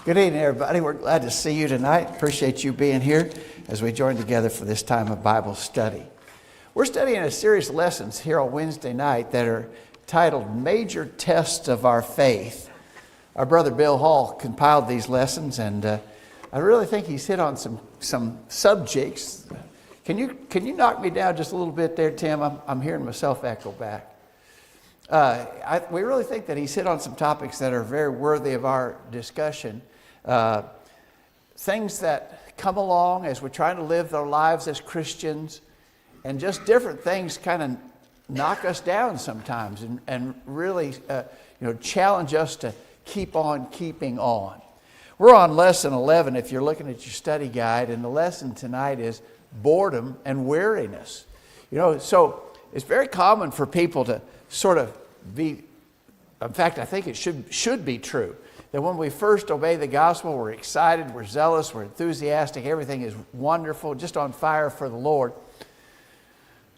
Good evening, everybody. We're glad to see you tonight. Appreciate you being here as we join together for this time of Bible study. We're studying a series of lessons here on Wednesday night that are titled Major Tests of Our Faith. Our brother Bill Hall compiled these lessons, and I really think he's hit on some subjects. Can you knock me down just a little bit there, Tim? I'm hearing myself echo back. We really think that he's hit on some topics that are very worthy of our discussion. Things that come along as we're trying to live our lives as Christians, and just different things kind of knock us down sometimes and really challenge us to keep on keeping on. We're on lesson 11 if you're looking at your study guide, and the lesson tonight is boredom and weariness. So it's very common for people to sort of be, in fact, I think it should be true, that when we first obey the gospel, we're excited, we're zealous, we're enthusiastic, everything is wonderful, just on fire for the Lord.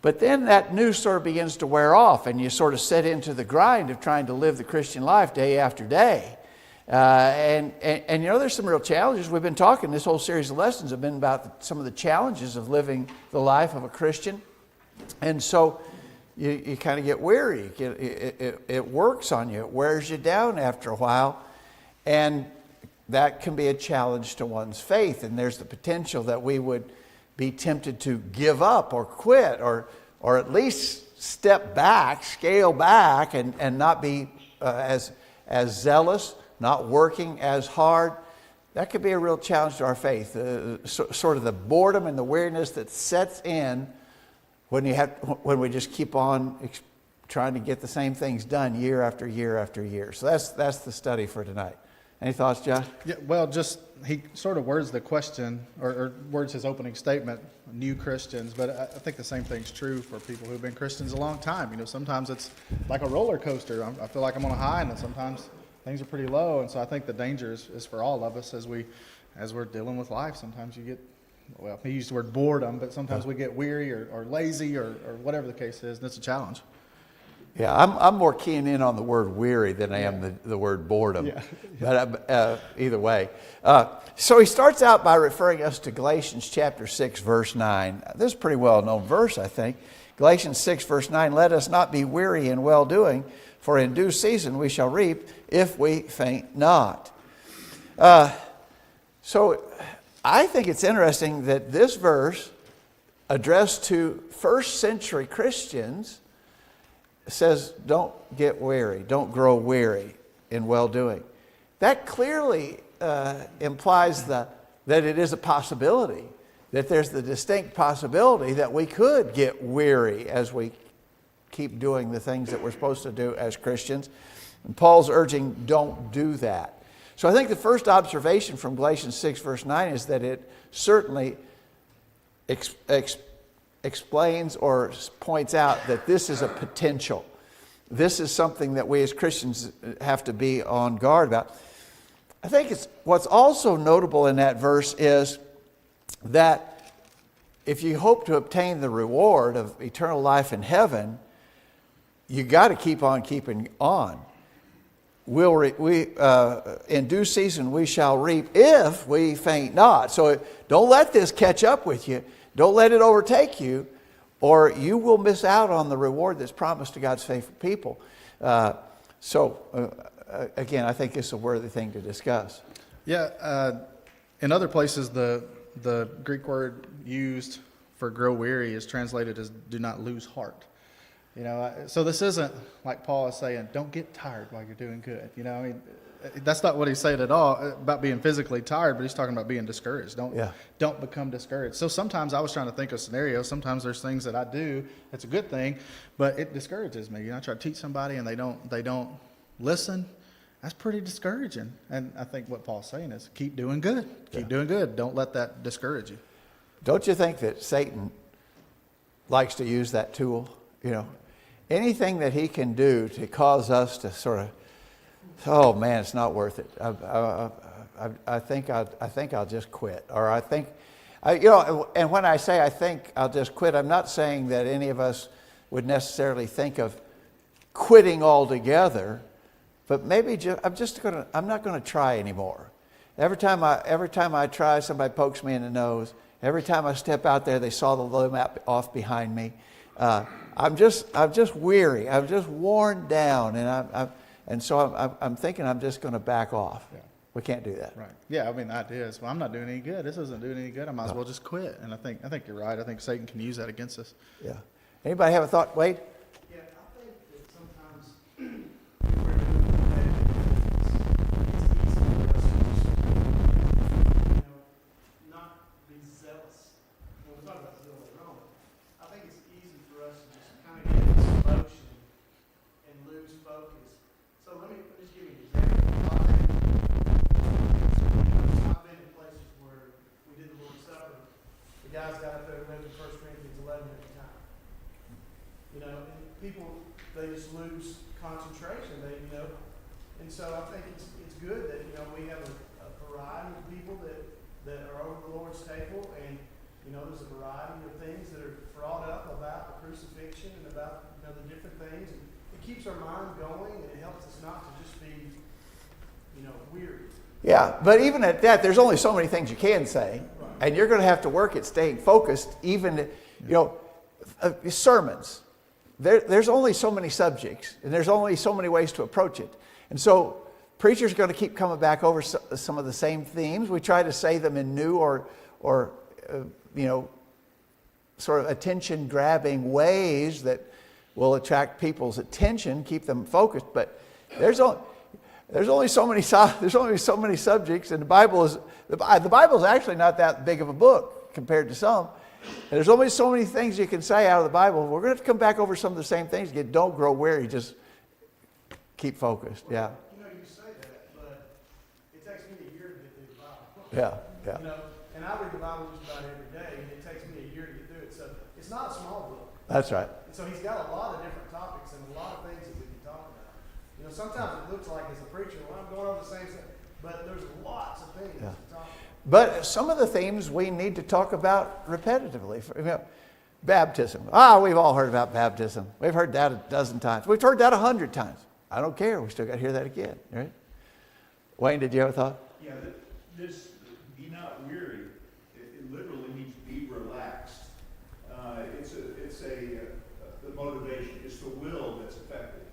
But then that news sort of begins to wear off, and you sort of set into the grind of trying to live the Christian life day after day. And there's some real challenges. We've been talking, this whole series of lessons have been about some of the challenges of living the life of a Christian. And so you kind of get weary. It works on you. It wears you down after a while. And that can be a challenge to one's faith. And there's the potential that we would be tempted to give up or quit or at least step back, scale back, and not be as zealous, not working as hard. That could be a real challenge to our faith. Sort of the boredom and the weariness that sets in when we just keep on trying to get the same things done year after year after year. So that's the study for tonight. Any thoughts, Josh? Yeah, well, he sort of words the question, or words his opening statement, new Christians, but I think the same thing's true for people who've been Christians a long time. Sometimes it's like a roller coaster. I feel like I'm on a high, and then sometimes things are pretty low, and so I think the danger is for all of us as we're dealing with life. Sometimes you get, well, he used the word boredom, but sometimes we get weary or lazy or whatever the case is, and it's a challenge. Yeah, I'm more keying in on the word weary than I am the word boredom. Yeah. But either way. So he starts out by referring us to Galatians chapter 6, verse 9. This is a pretty well-known verse, I think. Galatians 6, verse 9, let us not be weary in well-doing, for in due season we shall reap if we faint not. So I think it's interesting that this verse, addressed to first century Christians, says don't get weary, don't grow weary in well-doing. That clearly implies that it is a possibility, that there's the distinct possibility that we could get weary as we keep doing the things that we're supposed to do as Christians. And Paul's urging, don't do that. So I think the first observation from Galatians 6, verse 9 is that it certainly explains or points out that this is a potential. This is something that we as Christians have to be on guard about. I think what's also notable in that verse is that if you hope to obtain the reward of eternal life in heaven, you got to keep on keeping on. In due season we shall reap if we faint not. So don't let this catch up with you. Don't let it overtake you, or you will miss out on the reward that's promised to God's faithful people. Again, I think it's a worthy thing to discuss. Yeah, in other places, the Greek word used for grow weary is translated as do not lose heart. So this isn't like Paul is saying, don't get tired while you're doing good. That's not what he's saying at all about being physically tired, but he's talking about being discouraged. Don't become discouraged. So sometimes I was trying to think of scenarios. Sometimes there's things that I do that's a good thing, but it discourages me. I try to teach somebody and they don't listen. That's pretty discouraging. And I think what Paul's saying is keep doing good. Keep doing good. Don't let that discourage you. Don't you think that Satan likes to use that tool? Anything that he can do to cause us to sort of, oh man, it's not worth it. I think I'll just quit, or I think, and when I say I think I'll just quit, I'm not saying that any of us would necessarily think of quitting altogether, but maybe I'm not going to try anymore. Every time I try, somebody pokes me in the nose. Every time I step out there, they saw the loom off behind me. I'm just weary. I'm just worn down, and so I'm thinking I'm just going to back off. Yeah. We can't do that. Right. Yeah. I mean, the idea is, well, I'm not doing any good. This isn't doing any good. I might as well just quit. And I think you're right. I think Satan can use that against us. Yeah. Anybody have a thought, Wade? Yeah, I think that sometimes when we're doing repetitive things, it's easy for us to just, not be zealous. When we talk about zeal later on, I think it's easy for us to just kind of get in this motion and lose focus. So let me just give you an example. I've been in places where we did the Lord's Supper. The guys got up there and read 1 Corinthians 11 at a time. And people, they just lose concentration, and so I think it's good that, we have a variety of people that are over the Lord's table, and, there's a variety of things that are brought up about the crucifixion and about, the different things. And it keeps our mind going, and it helps us not to just be, weary. Yeah, but even at that, there's only so many things you can say, Right. and you're going to have to work at staying focused. Even, sermons. There's only so many subjects, and there's only so many ways to approach it. And so preachers are going to keep coming back over some of the same themes. We try to say them in new or sort of attention-grabbing ways that will attract people's attention, keep them focused. But there's only so many subjects, and the Bible is actually not that big of a book compared to some. And there's only so many things you can say out of the Bible. We're going to have to come back over some of the same things again. Don't grow weary. Just keep focused. Yeah. You say that, but it takes me a year to get through the Bible. Yeah. And I read the Bible just about every day, and it takes me a year to get through it. So it's not a small book. That's right. And so he's got a lot of different topics and a lot of things that we can talk about. Sometimes it looks like as a preacher, well, I'm going over the same thing, but there's lots of things to talk about. But some of the themes we need to talk about repetitively. Baptism. We've all heard about baptism. We've heard that a dozen times. We've heard that 100 times. I don't care. We still got to hear that again, right? Wayne, did you have a thought? Yeah, this be not weary. It literally means be relaxed. The motivation. It's the will that's affected.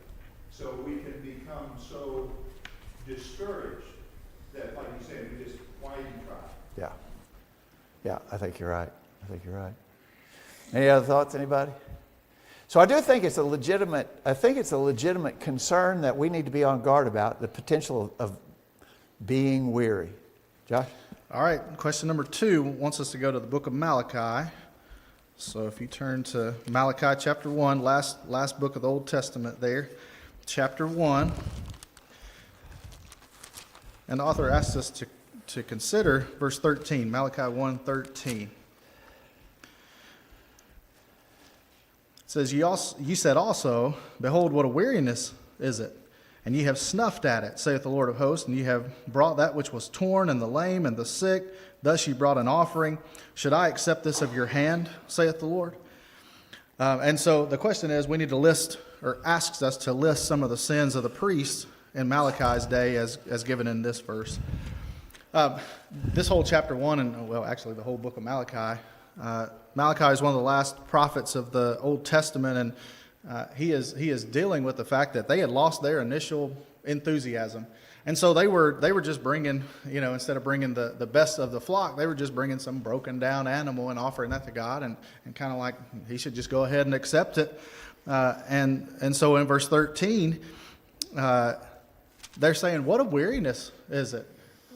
So we can become so discouraged that, like you said, we just, why even try? Yeah, I think you're right. Any other thoughts, anybody? So I do think it's a legitimate concern that we need to be on guard about, the potential of being weary. Josh? All right. Question number 2 wants us to go to the book of Malachi. So if you turn to Malachi chapter 1, last book of the Old Testament there, chapter 1. And the author asks us to consider verse 13, Malachi 1:13. It says, "You said also, behold, what a weariness is it, and ye have snuffed at it, saith the Lord of hosts, and ye have brought that which was torn, and the lame, and the sick. Thus ye brought an offering. Should I accept this of your hand, saith the Lord?" And so the question is, we need to list, or asks us to list some of the sins of the priests in Malachi's day as given in this verse. This whole chapter 1, and well, actually the whole book of Malachi, Malachi is one of the last prophets of the Old Testament, and he is dealing with the fact that they had lost their initial enthusiasm. And so they were just bringing, instead of bringing the best of the flock, they were just bringing some broken down animal and offering that to God, and kind of like he should just go ahead and accept it. And so in verse 13, they're saying, what a weariness is it?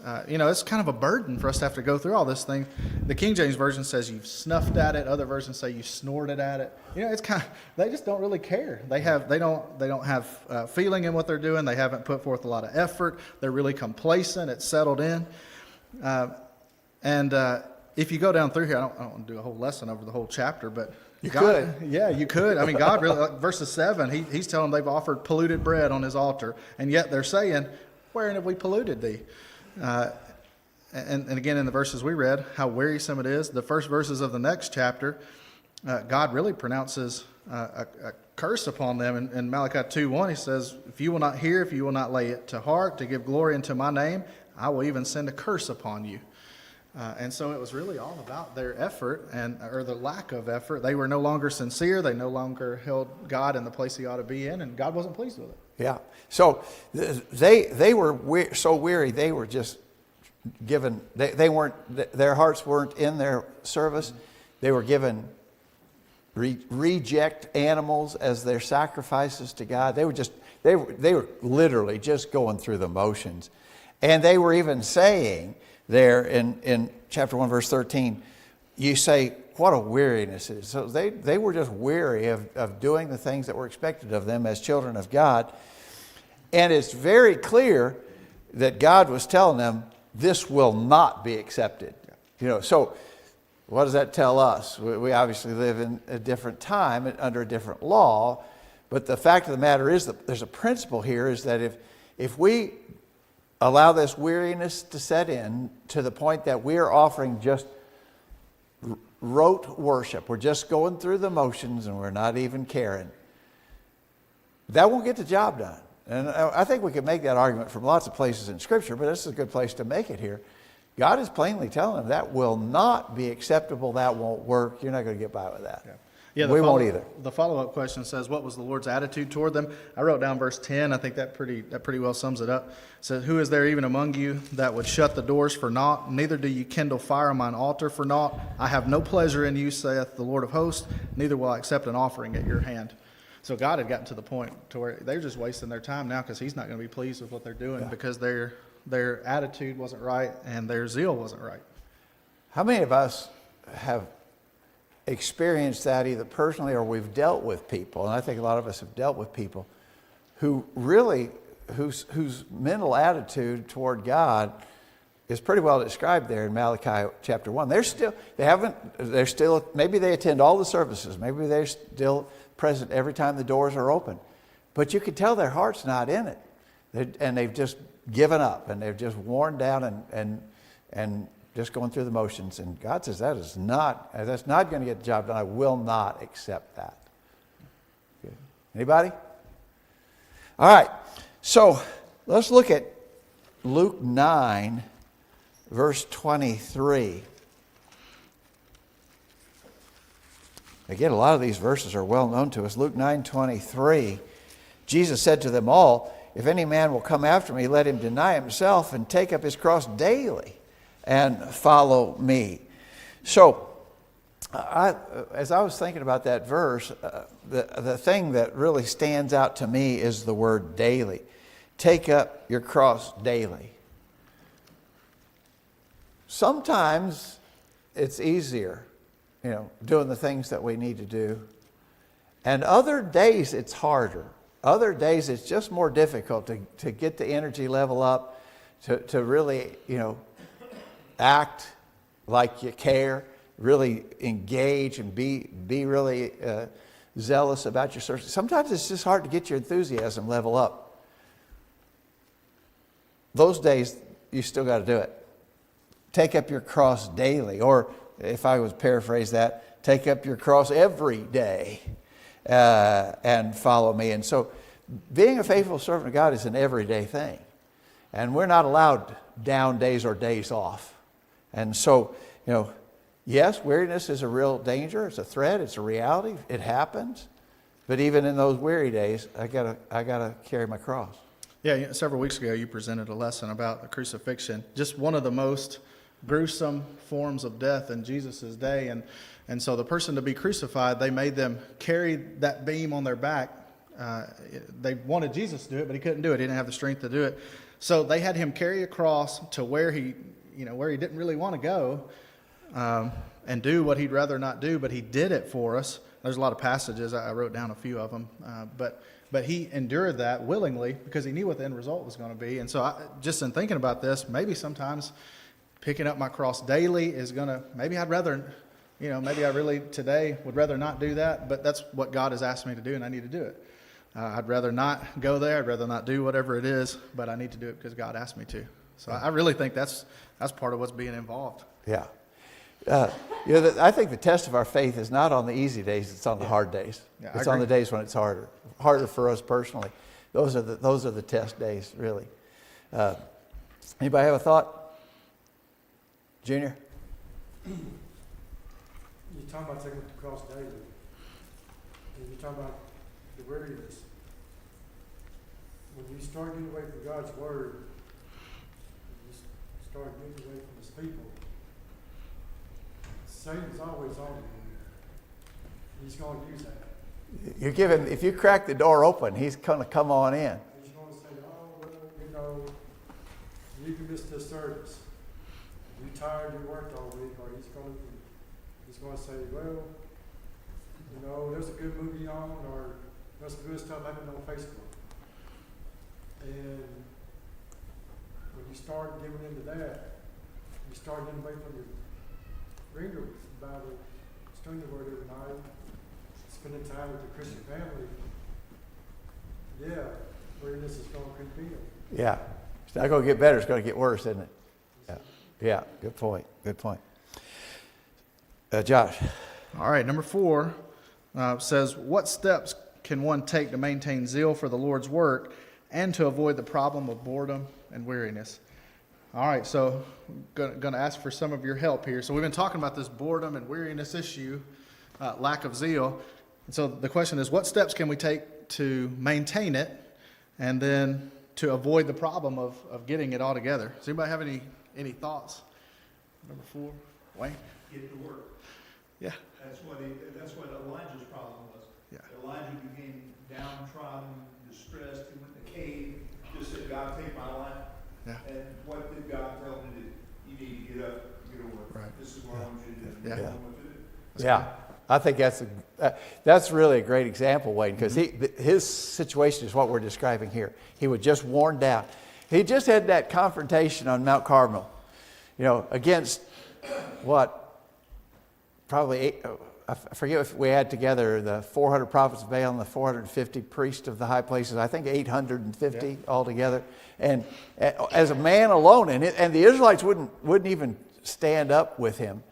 It's kind of a burden for us to have to go through all this thing. The King James Version says you've snuffed at it. Other versions say you snorted at it. It's kind of, they just don't really care. They don't have feeling in what they're doing. They haven't put forth a lot of effort. They're really complacent. It's settled in. If you go down through here, I don't want to do a whole lesson over the whole chapter, but You could. Yeah, you could. I mean, God really, like verses 7, he's telling them they've offered polluted bread on his altar, and yet they're saying, wherein have we polluted thee? And again, in the verses we read, how wearisome it is. The first verses of the next chapter, God really pronounces a curse upon them. In Malachi 2:1, he says, if you will not hear, if you will not lay it to heart to give glory unto my name, I will even send a curse upon you. And so it was really all about their effort or the lack of effort. They were no longer sincere. They no longer held God in the place he ought to be in, and God wasn't pleased with it. Yeah. So they were so weary. They were just given. They weren't. Their hearts weren't in their service. They were given reject animals as their sacrifices to God. They were literally just going through the motions, and they were even saying there in chapter 1, verse 13, you say, what a weariness it is. So they were just weary of doing the things that were expected of them as children of God. And it's very clear that God was telling them, this will not be accepted. So what does that tell us? We obviously live in a different time under a different law. But the fact of the matter is that there's a principle here, is that if we allow this weariness to set in to the point that we are offering just rote worship, we're just going through the motions and we're not even caring, that won't get the job done. And I think we could make that argument from lots of places in Scripture, but this is a good place to make it here. God is plainly telling them that will not be acceptable, that won't work, you're not going to get by with that. Yeah, we won't either. The follow-up question says, what was the Lord's attitude toward them? I wrote down verse 10. I think that pretty well sums it up. It says, who is there even among you that would shut the doors for naught? Neither do you kindle fire on mine altar for naught. I have no pleasure in you, saith the Lord of hosts. Neither will I accept an offering at your hand. So God had gotten to the point to where they're just wasting their time now, because he's not going to be pleased with what they're doing, because their attitude wasn't right and their zeal wasn't right. How many of us have experienced that either personally or we've dealt with people, and I think a lot of us have dealt with people who really, whose mental attitude toward God is pretty well described there in Malachi chapter 1. Maybe they attend all the services, maybe they're still present every time the doors are open, but you can tell their heart's not in it, and they've just given up, and they've just worn down and just going through the motions. And God says that's not going to get the job done. I will not accept that. Good. Anybody? All right. So let's look at Luke 9, verse 23. Again, a lot of these verses are well known to us. Luke 9:23. Jesus said to them all, if any man will come after me, let him deny himself and take up his cross daily and follow me. So, as I was thinking about that verse, the thing that really stands out to me is the word daily. Take up your cross daily. Sometimes it's easier, doing the things that we need to do. And other days it's harder. Other days it's just more difficult to get the energy level up, to really, act like you care, really engage and be really zealous about your service. Sometimes it's just hard to get your enthusiasm level up. Those days, you still got to do it. Take up your cross daily, or if I was paraphrase that, take up your cross every day and follow me. And so being a faithful servant of God is an everyday thing. And we're not allowed down days or days off. And so, yes, weariness is a real danger. It's a threat. It's a reality. It happens. But even in those weary days, I gotta carry my cross. Yeah, several weeks ago you presented a lesson about the crucifixion, just one of the most gruesome forms of death in Jesus' day. And so the person to be crucified, they made them carry that beam on their back. They wanted Jesus to do it, but he couldn't do it. He didn't have the strength to do it. So they had him carry a cross to where he didn't really want to go, and do what he'd rather not do, but he did it for us. There's a lot of passages. I wrote down a few of them, but he endured that willingly because he knew what the end result was going to be. And so just in thinking about this, maybe sometimes picking up my cross daily is going to, maybe I really today would rather not do that, but that's what God has asked me to do, and I need to do it. I'd rather not go there. I'd rather not do whatever it is, but I need to do it because God asked me to. So I really think that's part of what's being involved. Yeah. I think the test of our faith is not on the easy days; it's on the hard days. Yeah, I It's on agree. the days when it's harder for us personally. Those are the test days, really. Anybody have a thought, Junior? You're talking about taking up the cross daily. And you're talking about the weariness. When you start getting away from God's word, you start getting away from his people, Satan's always on you. He's going to use that. You give him, if you crack the door open, he's going to come on in. He's going to say, oh, well, you know, you can miss this service. You tired, you worked all week, or he's going to say, well, you know, there's a good movie on, or there's some good stuff happening on Facebook. And when you start giving into that, you start getting away from your reading the Bible, studying the Word every night, spending time with the Christian family. Yeah, weariness is going to creep in. Yeah, it's not going to get better; it's going to get worse, isn't it? Yeah. Good point. Good point. Josh. All right, number 4 says, what steps can one take to maintain zeal for the Lord's work and to avoid the problem of boredom and weariness? All right, so going to ask for some of your help here. So we've been talking about this boredom and weariness issue, lack of zeal. And so the question is, what steps can we take to maintain it and then to avoid the problem of getting it all together? Does anybody have any thoughts? Number 4, Wayne? Get to work. Yeah. That's what Elijah's problem was. Yeah. Elijah became downtrodden, distressed. He went in the cave, just said, God, take my life. Yeah. And what did God tell him to do? You need to get up, get to work. Right. This is what I want you to do. Yeah. Tell him what to do. Yeah, I think that's really a great example, Wayne, because his situation is what we're describing here. He was just worn down. He just had that confrontation on Mount Carmel, against what? Probably I forget if we add together the 400 prophets of Baal and the 450 priests of the high places. I think 850 altogether. And as a man alone, and the Israelites wouldn't even stand up with him.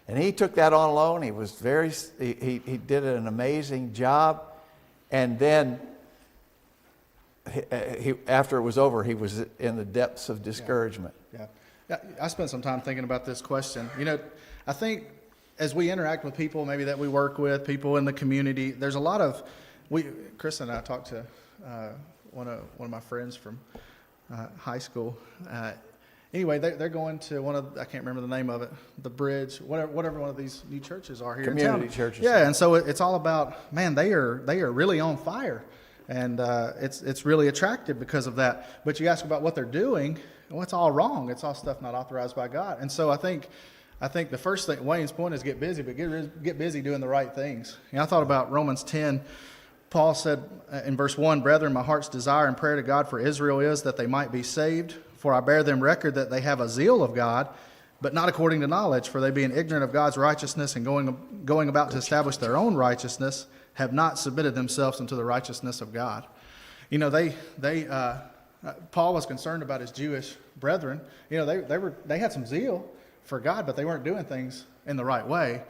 And he took that on alone. He was he did an amazing job. And then after it was over, he was in the depths of discouragement. Yeah, I spent some time thinking about this question. I think as we interact with people maybe that we work with, people in the community, there's a lot of, Chris and I talked to one of my friends from high school. Anyway, they're going to one of, I can't remember the name of it, the Bridge, whatever one of these new churches are here Community in town. churches. Yeah, and so it's all about, man, they are really on fire. And it's really attractive because of that. But you ask about what they're doing, well, it's all wrong. It's all stuff not authorized by God. And so I think the first thing, Wayne's point is get busy, but get busy doing the right things. I thought about Romans 10. Paul said in verse 1, brethren, my heart's desire and prayer to God for Israel is that they might be saved. For I bear them record that they have a zeal of God, but not according to knowledge. For they being ignorant of God's righteousness and going about to establish their own righteousness, have not submitted themselves unto the righteousness of God. Paul was concerned about his Jewish brethren. They had some zeal for God, but they weren't doing things in the right way.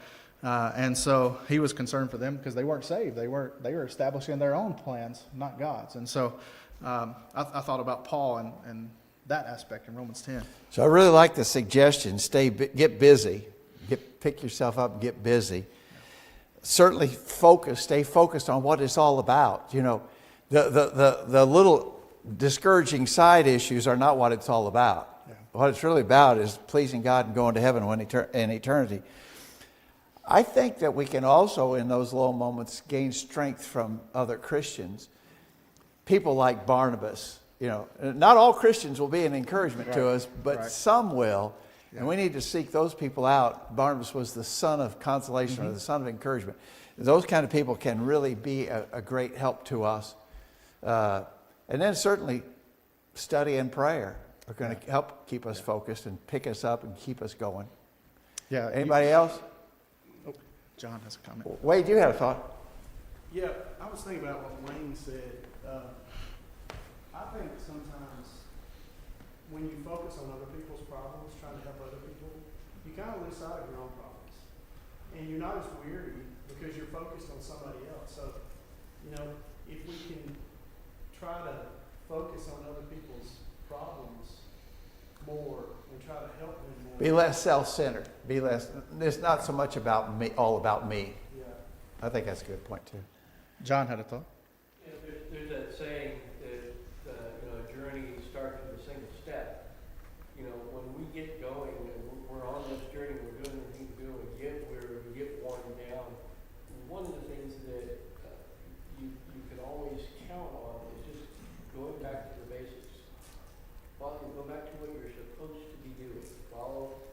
And so he was concerned for them because they weren't saved. They were establishing their own plans, not God's. And so I thought about Paul and that aspect in Romans 10. So I really like the suggestion, get busy. Pick yourself up and get busy. Certainly stay focused on what it's all about. The little discouraging side issues are not what it's all about. Yeah. What it's really about is pleasing God and going to heaven in eternity. I think that we can also, in those low moments, gain strength from other Christians. People like Barnabas. Not all Christians will be an encouragement to us, but some will. Yeah. And we need to seek those people out. Barnabas was the son of consolation, or the son of encouragement. Those kind of people can really be a great help to us. And then certainly study and prayer are going to help keep us focused and pick us up and keep us going. Yeah. Anybody else? Oh, John has a comment. Wade, you had a thought? Yeah, I was thinking about what Wayne said. I think sometimes when you focus on other people's problems, trying to help other people, you kind of lose sight of your own problems. and you're not as weary because you're focused on somebody else. So, you know, if we can try to focus on other people's problems more and try to help them more. Be less self-centered. Be less. It's not so much about me, all about me. Yeah. I think that's a good point too. John had a thought. You know, there's that saying that you know, a journey starts with a single step. You know, when we get going and we're on this journey, we're doing everything we do, and we get weary, we get worn down. One of the things that you can always count on is just going back to the basics. Go back to what you're supposed to be doing.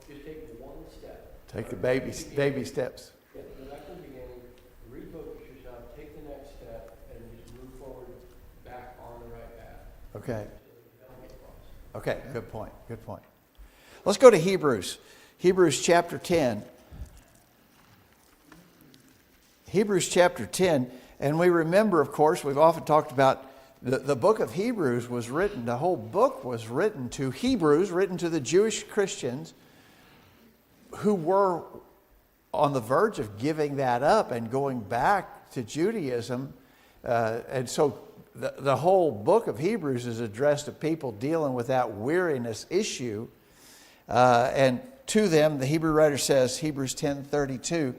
Just take one step. Take the baby steps. Yeah, go back to the beginning, refocus yourself, take the next step, and just move forward back on the right path. Okay. So that you don't get lost. Okay, good point. Good point. Let's go to Hebrews. Hebrews chapter 10. Hebrews chapter 10. And we remember, of course, we've often talked about the book of Hebrews was written, the whole book was written to Hebrews, written to the Jewish Christians who were on the verge of giving that up and going back to Judaism. And so the whole book of Hebrews is addressed to people dealing with that weariness issue. And to them, the Hebrew writer says, Hebrews 10:32,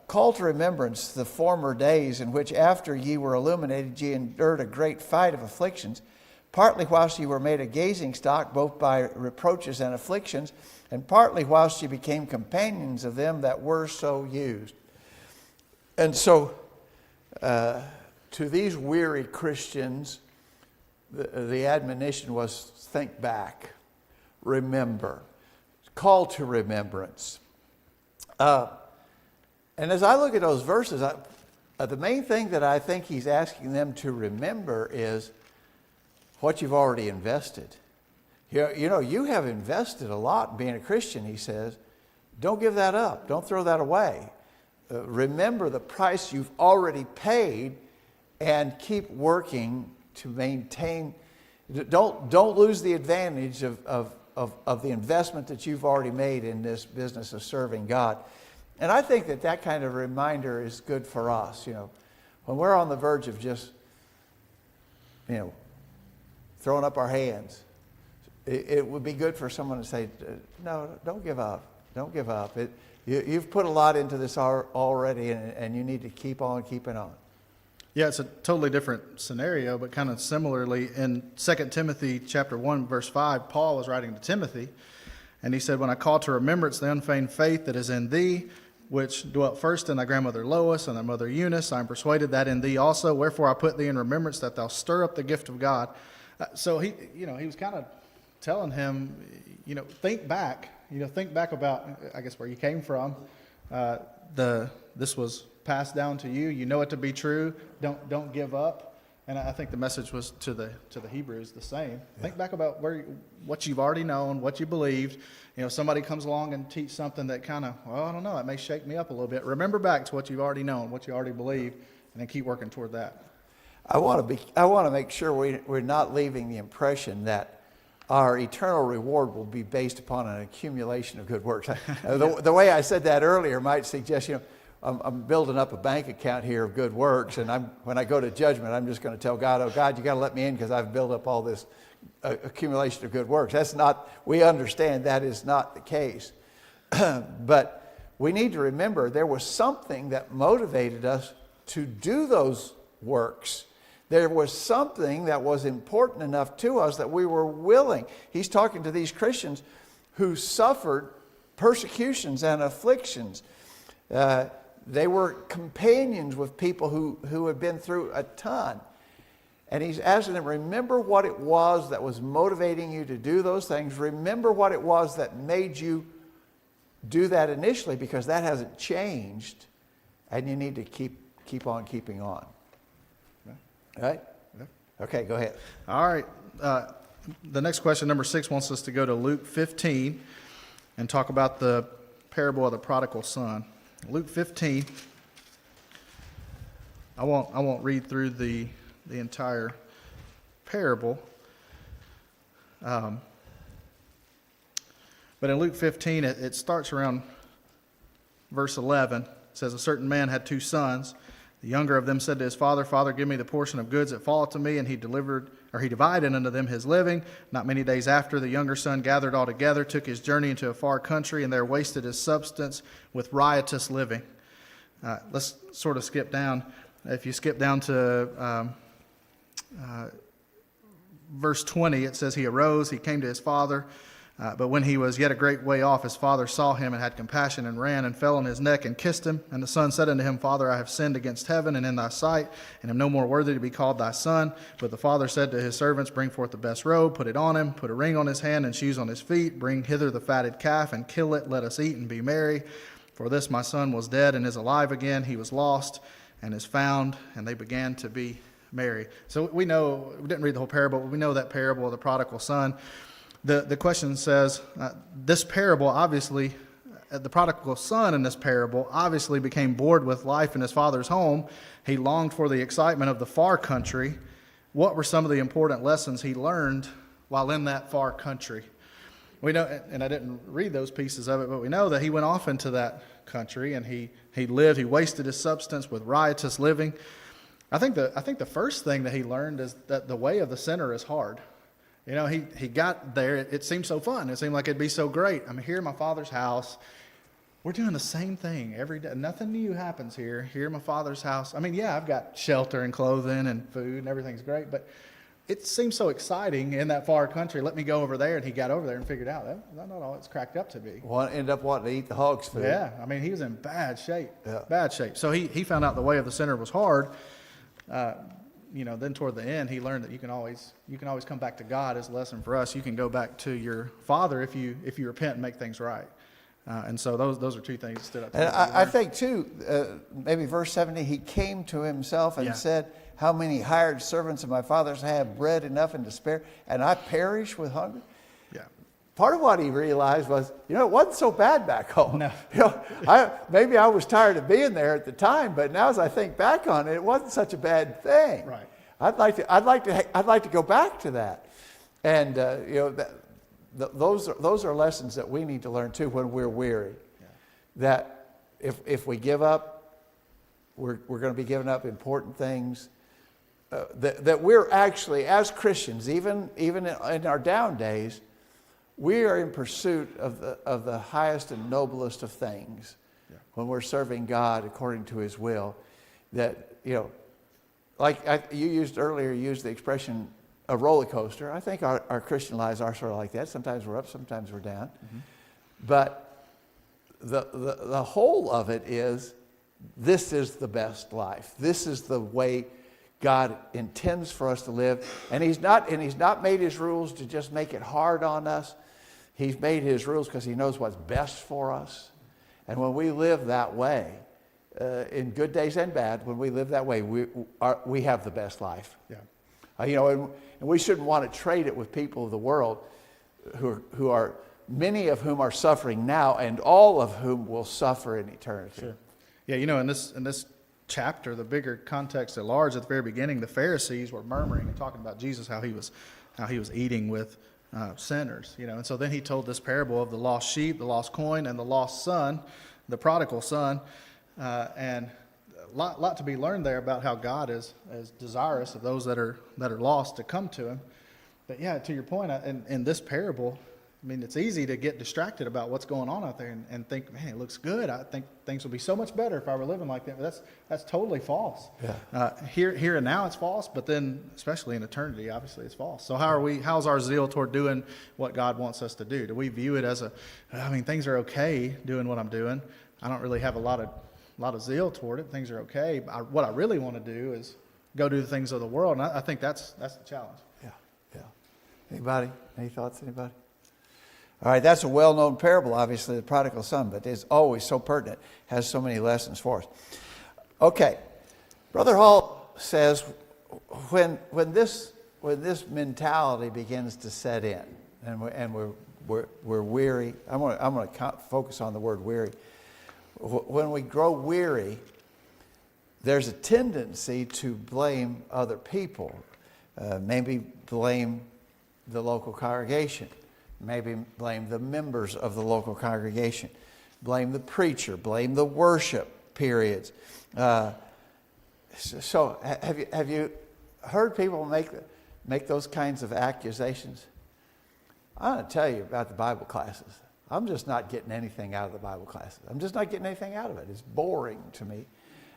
call to remembrance the former days in which after ye were illuminated, ye endured a great fight of afflictions, partly whilst ye were made a gazing stock, both by reproaches and afflictions, and partly whilst ye became companions of them that were so used. And so, to these weary Christians, the admonition was think back, remember, call to remembrance. And as I look at those verses, the main thing that I think he's asking them to remember is what you've already invested. You know, you have invested a lot in being a Christian, he says. Don't give that up. Don't throw that away. Remember the price you've already paid and keep working to maintain. Don't lose the advantage of the investment that you've already made in this business of serving God. And I think that kind of reminder is good for us, you know. When we're on the verge of just, you know, throwing up our hands, it would be good for someone to say, no, don't give up. Don't give up. You've put a lot into this already, and you need to keep on keeping on. Yeah, it's a totally different scenario, but kind of similarly in 2 Timothy chapter 1, verse 5, Paul was writing to Timothy, and he said, when I call to remembrance the unfeigned faith that is in thee, which dwelt first in thy grandmother Lois and thy mother Eunice, I am persuaded that in thee also, wherefore I put thee in remembrance that thou stir up the gift of God. So he was kind of telling him, think back about, I guess, where you came from. This was passed down to you. You know it to be true. Don't give up. And I think the message was to the Hebrews the same. Yeah. Think back about what you've already known, what you believed. Somebody comes along and teach something that kind of, I don't know, it may shake me up a little bit. Remember back to what you've already known, what you already believe, and then keep working toward that. I want to make sure we're not leaving the impression that our eternal reward will be based upon an accumulation of good works. The way I said that earlier might suggest, I'm building up a bank account here of good works, and when I go to judgment, I'm just going to tell God, oh God, you got to let me in because I've built up all this accumulation of good works. We understand that is not the case. But we need to remember there was something that motivated us to do those works. There was something that was important enough to us that we were willing. He's talking to these Christians who suffered persecutions and afflictions. They were companions with people who had been through a ton. And he's asking them, remember what it was that was motivating you to do those things. Remember what it was that made you do that initially, because that hasn't changed. And you need to keep on keeping on. Right? Okay, go ahead. All right. The next question, number 6, wants us to go to Luke 15 and talk about the parable of the prodigal son. Luke 15. I won't read through the entire parable. But in Luke 15, it starts around verse 11, it says, "A certain man had 2 sons. The younger of them said to his father, Father, give me the portion of goods that falleth to me. And he divided unto them his living. Not many days after, the younger son gathered all together, took his journey into a far country, and there wasted his substance with riotous living." Let's sort of skip down. If you skip down to verse 20, it says, "He arose, he came to his father. But when he was yet a great way off, his father saw him and had compassion and ran and fell on his neck and kissed him. And the son said unto him, Father, I have sinned against heaven and in thy sight, and am no more worthy to be called thy son. But the father said to his servants, Bring forth the best robe, put it on him, put a ring on his hand and shoes on his feet. Bring hither the fatted calf and kill it. Let us eat and be merry. For this my son was dead and is alive again. He was lost and is found. And they began to be merry." So we know, we didn't read the whole parable, but we know that parable of the prodigal son. The question says, this parable obviously, the prodigal son in this parable obviously became bored with life in his father's home. He longed for the excitement of the far country. What were some of the important lessons he learned while in that far country? We know, and I didn't read those pieces of it, but we know that he went off into that country and he lived, he wasted his substance with riotous living. I think the first thing that he learned is that the way of the sinner is hard. You know, he got there. It seemed so fun. It seemed like it'd be so great. I'm here in my father's house. We're doing the same thing every day. Nothing new happens here. Here in my father's house. I mean, yeah, I've got shelter and clothing and food and everything's great, but it seems so exciting in that far country. Let me go over there. And he got over there and figured out that's not all it's cracked up to be. End up wanting to eat the hog's food. Yeah, I mean, he was in bad shape. Yeah. Bad shape. So he found out the way of the sinner was hard. Then toward the end, he learned that you can always come back to God as a lesson for us. You can go back to your Father if you repent and make things right. And so those are two things that stood up to me. And I think too, maybe verse 70, he came to himself and Yeah. said, "How many hired servants of my father's have bread enough and to spare, and I perish with hunger?" Yeah. Part of what he realized was, it wasn't so bad back home. No. Maybe I was tired of being there at the time, but now as I think back on it, it wasn't such a bad thing. Right. I'd like to go back to that, and those are lessons that we need to learn too when we're weary. Yeah. That if we give up, we're going to be giving up important things. That we're actually, as Christians, even in our down days, we are in pursuit of the highest and noblest of things. Yeah. When we're serving God according to His will. That like you used earlier, the expression a roller coaster. I think our Christian lives are sort of like that. Sometimes we're up, sometimes we're down. Mm-hmm. But the whole of it is, this is the best life. This is the way God intends for us to live. And He's not made His rules to just make it hard on us. He's made His rules because He knows what's best for us. And when we live that way, in good days and bad, when we live that way, we have the best life. Yeah. And we shouldn't want to trade it with people of the world who are many of whom are suffering now, and all of whom will suffer in eternity. Sure. Yeah, in this chapter, the bigger context at large, at the very beginning, the Pharisees were murmuring and talking about Jesus, how he was eating with sinners. And so then he told this parable of the lost sheep, the lost coin, and the lost son, the prodigal son, and a lot to be learned there about how God is desirous of those that are lost to come to Him. But yeah, to your point, in this parable, I mean, it's easy to get distracted about what's going on out there and think, man, it looks good. I think things would be so much better if I were living like that. But that's totally false. Yeah. Here and now it's false, but then especially in eternity, obviously it's false. So how's our zeal toward doing what God wants us to do? Do we view it as things are okay doing what I'm doing. I don't really have a lot of zeal toward it. Things are okay. What I really want to do is go do the things of the world. And I think that's the challenge. Yeah. Anybody? Any thoughts, anybody? All right, that's a well-known parable, obviously, the prodigal son, but it's always so pertinent, has so many lessons for us. Okay, Brother Hall says when this mentality begins to set in, and we're weary, I'm going to focus on the word weary. When we grow weary, there's a tendency to blame other people, maybe blame the local congregation. Maybe blame the members of the local congregation. blame the preacher, blame the worship periods. So have you heard people make those kinds of accusations? I'm going to tell you about the Bible classes. I'm just not getting anything out of the Bible classes. I'm just not getting anything out of it. It's boring to me.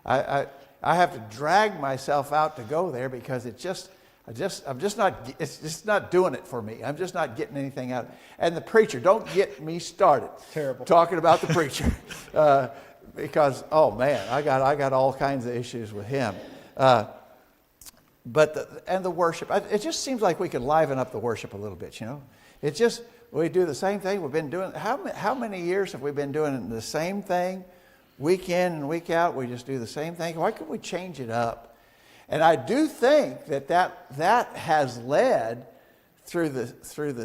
I have to drag myself out to go there because it's just not doing it for me. I'm just not getting anything out. And the preacher, don't get me started. Terrible. Talking about the preacher. Because, oh man, I got all kinds of issues with him. But the worship, it just seems like we could liven up the worship a little bit, you know. It just, we do the same thing. We've been doing, how many years have we been doing the same thing? Week in and week out, we just do the same thing. Why couldn't we change it up? And I do think that has led through the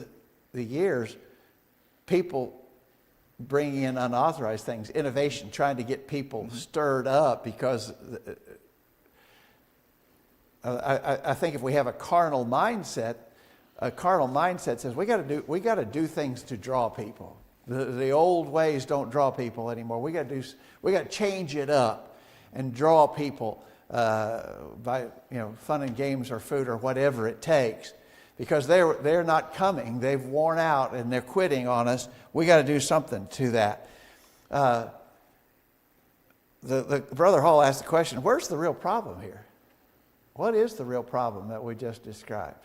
years, people bringing in unauthorized things, innovation, trying to get people stirred up, because I think if we have a carnal mindset says we got to do things to draw people. The old ways don't draw people anymore. We got to change it up and draw people by fun and games or food or whatever it takes, because they're not coming. They've worn out and they're quitting on us. We got to do something to that. The Brother Hall asked the question: where's the real problem here? What is the real problem that we just described?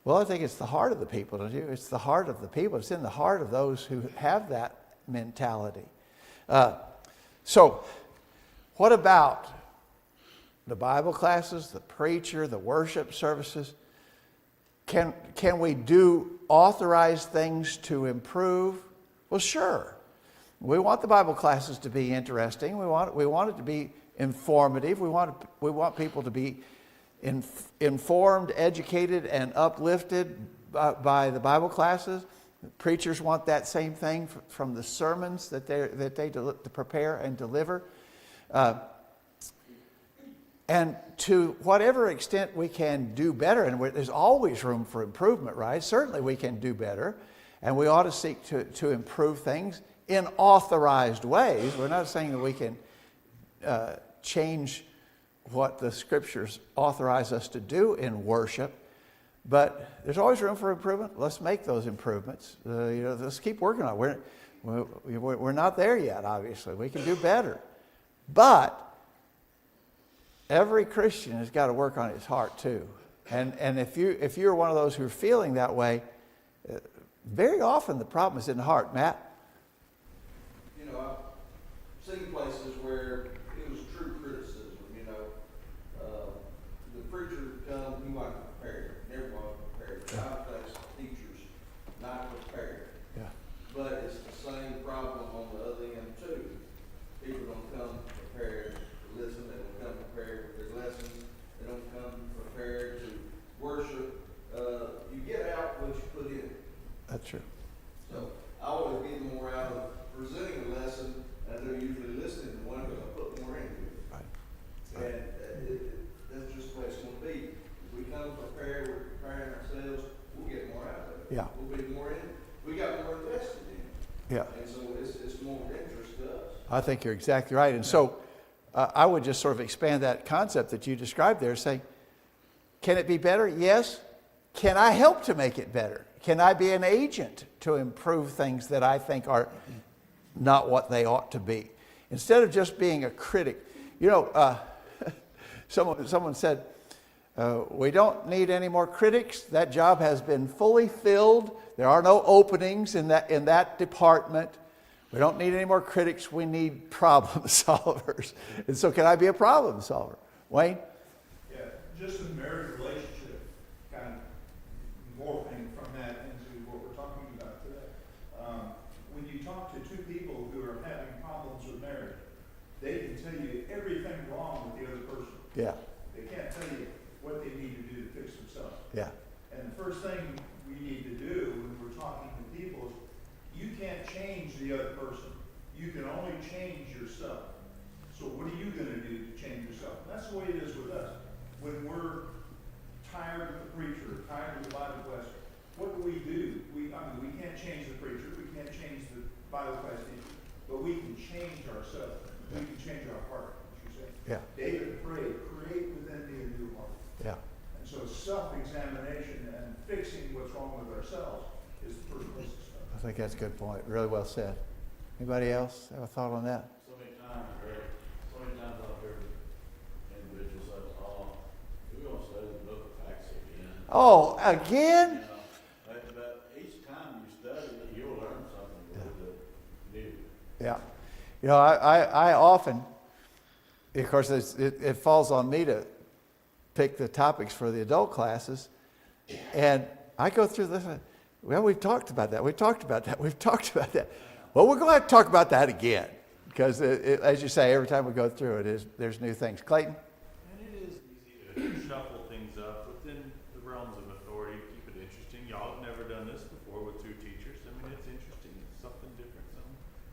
Well, I think it's the heart of the people, don't you? It's the heart of the people. It's in the heart of those who have that mentality. So, what about the Bible classes, the preacher, the worship services? Can we do authorized things to improve? Well, sure. We want the Bible classes to be interesting. We want it to be informative. We want people to be informed, educated, and uplifted by the Bible classes. Preachers want that same thing from the sermons that they prepare and deliver. And to whatever extent we can do better, and there's always room for improvement, right? Certainly we can do better, and we ought to seek to improve things in authorized ways. We're not saying that we can change what the Scriptures authorize us to do in worship, but there's always room for improvement. Let's make those improvements. Let's keep working on it. We're not there yet, obviously. We can do better. But every Christian has got to work on his heart too. And if you're one of those who are feeling that way, very often the problem is in the heart. Matt? I've seen places where it was true criticism. The preacher come, he wasn't prepared. Never was prepared. God thinks teachers not prepared. Yeah. But it's the same problem on the other end too. People don't come prepared to listen. They don't come prepared with their lessons. They don't come prepared to worship. You get out what you put in. That's true. So I always get more out of presenting a lesson than I do usually listening to one, because I put more into it. Right. And that's just the way it's going to be. If we come prepared, we're preparing ourselves, we'll get more out of it. Yeah. We'll be more in it. We got more invested in it. Yeah. And so it's more of interest to us. I think you're exactly right. And so I would just sort of expand that concept that you described there, saying, can it be better? Yes. Can I help to make it better? Can I be an agent to improve things that I think are not what they ought to be? Instead of just being a critic. Someone said, we don't need any more critics. That job has been fully filled. There are no openings in that department. We don't need any more critics. We need problem solvers. And so can I be a problem solver? Wayne? Yeah, just a marriage relationship, kind of morphing from that into what we're talking about today. When you talk to two people who are having problems with marriage, they can tell you everything wrong with the other person. Yeah. They can't tell you what they need to do to fix themselves. Yeah. And the first thing we need to do when we're talking to people is, you can't change the other person. You can only change yourself. So what are you going to do to change yourself? And that's the way it is with us. When we're tired of the preacher, tired of the Bible class, what do? We can't change the preacher. We can't change the Bible class teacher, but we can change ourselves. We can change our heart, as you say. Yeah. David prayed, create within me a new heart. Yeah. And so self-examination and fixing what's wrong with ourselves is the first place to start. I think that's a good point. Really well said. Anybody else have a thought on that? So many times, Greg, I've heard individuals say, oh, we're gonna study the book of Acts again. Oh, You again? know, but each time you study it, you'll learn something new. Yeah. You know, I often, of course, it falls on me to pick the topics for the adult classes. And I go through this. Well, we've talked about that. We've talked about that. We've talked about that. Well, we're going to have to talk about that again. Because, as you say, every time we go through it, there's new things. Clayton? And it is easy to shuffle things up within the realms of authority, keep it interesting. Y'all have never done this before with two teachers. I mean, it's interesting. It's something different.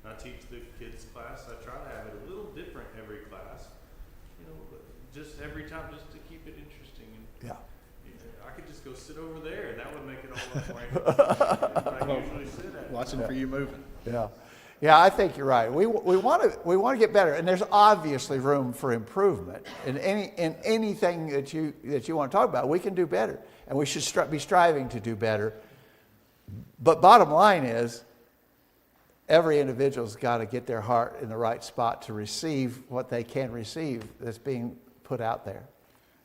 When I teach the kids class, I try to have it a little different every class. You know, but just every time, just to keep it interesting. And, Yeah. you know, I could just go sit over there, and that would make it all look more interesting. I usually sit at. Watching for you moving. Yeah. Yeah, I think you're right. We want to get better, and there's obviously room for improvement in anything that you want to talk about. We can do better, and we should be striving to do better. But bottom line is, every individual's got to get their heart in the right spot to receive what they can receive that's being put out there.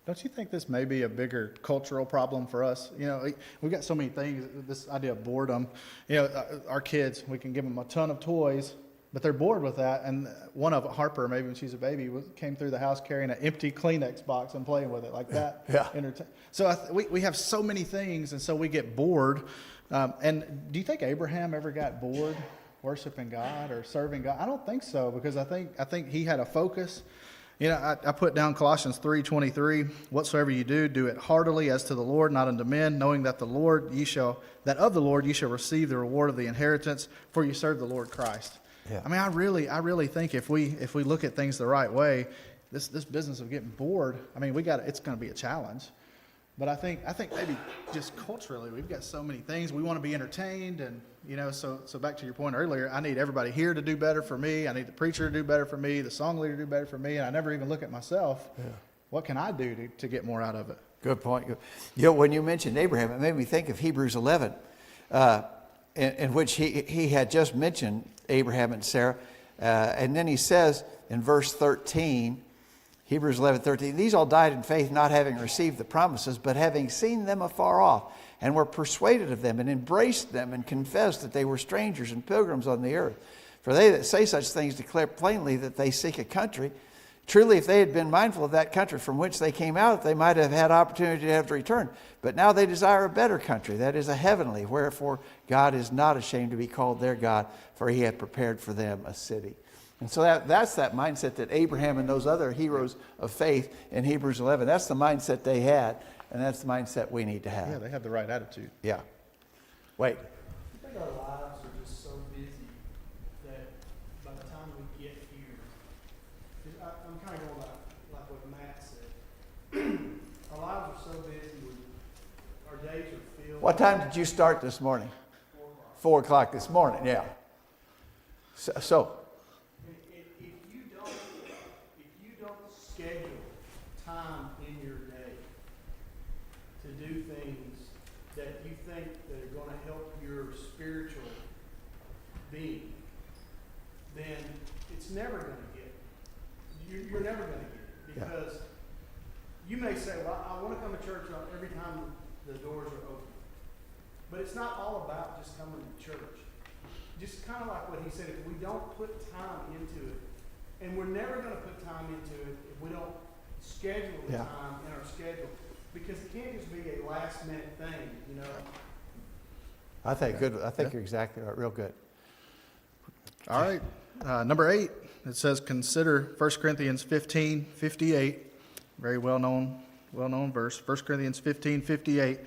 Don't you think this may be a bigger cultural problem for us? You know, we've got so many things, this idea of boredom. You know, our kids, we can give them a ton of toys, but they're bored with that. And one of Harper, maybe when she was a baby, came through the house carrying an empty Kleenex box and playing with it like that. Yeah. So we have so many things, and so we get bored. And do you think Abraham ever got bored worshiping God or serving God? I don't think so, because I think he had a focus. You know, I put down Colossians 3:23. Whatsoever you do, do it heartily as to the Lord, not unto men, knowing that of the Lord ye shall receive the reward of the inheritance, for you serve the Lord Christ. Yeah. I mean, I really think if we look at things the right way, this business of getting bored, I mean, it's going to be a challenge. But I think maybe just culturally, we've got so many things. We want to be entertained, and you know, so back to your point earlier, I need everybody here to do better for me. I need the preacher to do better for me, the song leader to do better for me, and I never even look at myself. Yeah. What can I do to get more out of it? Good point. You know, when you mentioned Abraham, it made me think of Hebrews 11, in which he had just mentioned Abraham and Sarah, and then he says in verse 13. Hebrews 11:13, these all died in faith, not having received the promises, but having seen them afar off, and were persuaded of them, and embraced them, and confessed that they were strangers and pilgrims on the earth. For they that say such things declare plainly that they seek a country. Truly, if they had been mindful of that country from which they came out, they might have had opportunity to have returned. But now they desire a better country, that is a heavenly, wherefore God is not ashamed to be called their God, for he hath prepared for them a city. And so that's that mindset that Abraham and those other heroes of faith in Hebrews 11, that's the mindset they had, and that's the mindset we need to have. Yeah, they have the right attitude. Yeah. Wait. I think our lives are just so busy that by the time we get here, I'm kind of going like what Matt said. Our lives are so busy, our days are filled. What time did you start this morning? 4 o'clock this morning, yeah. So If you don't schedule time in your day to do things that you think that are going to help your spiritual being, then it's never going to get it. You're never going to get it, because you may say, well, I want to come to church every time the doors are open. But it's not all about just coming to church. Just kind of like what he said, if we don't put time into it, and we're never going to put time into it if we don't schedule the time in our schedule, because it can't just be a last minute thing, you know. I think good. I think you're exactly right. Real good. All right. Number 8, it says, consider 1 Corinthians 15:58, very well-known verse. 1 Corinthians 15:58,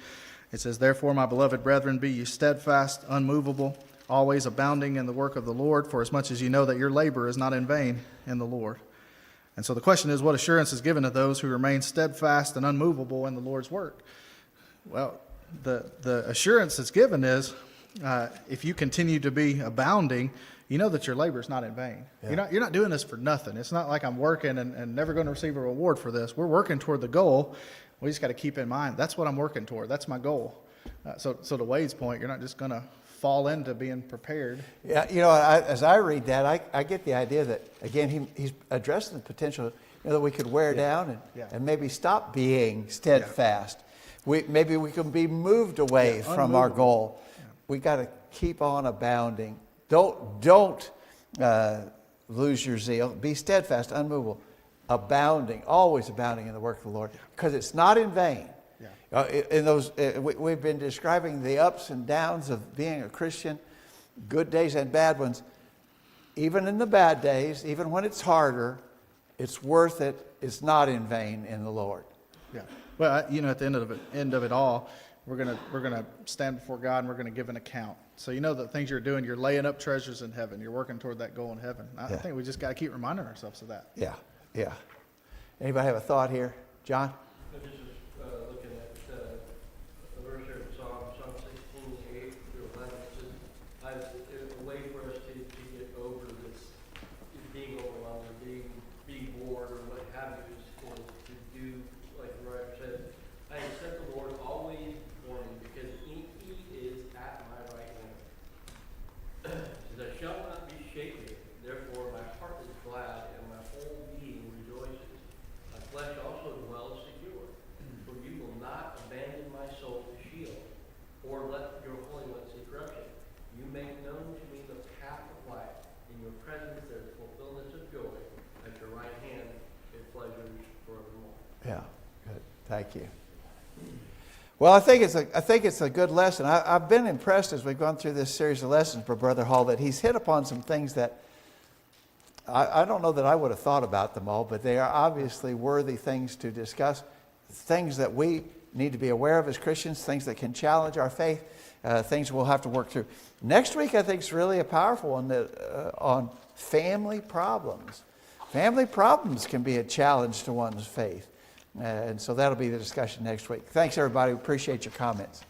it says, therefore, my beloved brethren, be ye steadfast, unmovable, always abounding in the work of the Lord, for as much as you know that your labor is not in vain in the Lord. And so the question is, what assurance is given to those who remain steadfast and unmovable in the Lord's work? Well, the assurance that's given is, if you continue to be abounding, you know that your labor is not in vain. Yeah. You're not doing this for nothing. It's not like I'm working and never going to receive a reward for this. We're working toward the goal. We just got to keep in mind, that's what I'm working toward. That's my goal. So to Wade's point, you're not just going to fall into being prepared. Yeah, as I read that, I get the idea that, again, he's addressing the potential that we could wear down and maybe stop being steadfast. Maybe we can be moved away from our goal. We got to keep on abounding. Don't lose your zeal. Be steadfast, unmovable, abounding, always abounding in the work of the Lord, because it's not in vain. We've been describing the ups and downs of being a Christian, good days and bad ones. Even in the bad days, even when it's harder, it's worth it. It's not in vain in the Lord. Yeah. Well, at the end of it all, we're gonna stand before God and we're gonna give an account. So the things you're doing, you're laying up treasures in heaven. You're working toward that goal in heaven. I think we just got to keep reminding ourselves of that. Yeah. Anybody have a thought here, John? I just was looking at a verse here in Psalm 16, 8 through 11. It says, a way for us to get over this being overwhelmed or being bored or what have you is to do, like the writer said, I have set the Lord always before me because he is at my right hand. It says, I shall not be shaken, therefore my heart is glad and my whole being rejoices. My flesh also dwells secure, for you will not abandon my soul to Sheol, or let your Holy One see corruption. You make known to me the path of life. In your presence there is fulfillment of joy. At your right hand is pleasures forevermore. Yeah, good. Thank you. Well, I think it's a good lesson. I've been impressed as we've gone through this series of lessons for Brother Hall that he's hit upon some things that I don't know that I would have thought about them all, but they are obviously worthy things to discuss, things that we need to be aware of as Christians, things that can challenge our faith, things we'll have to work through. Next week, I think, is really a powerful one on family problems. Family problems can be a challenge to one's faith. And so that'll be the discussion next week. Thanks, everybody. We appreciate your comments.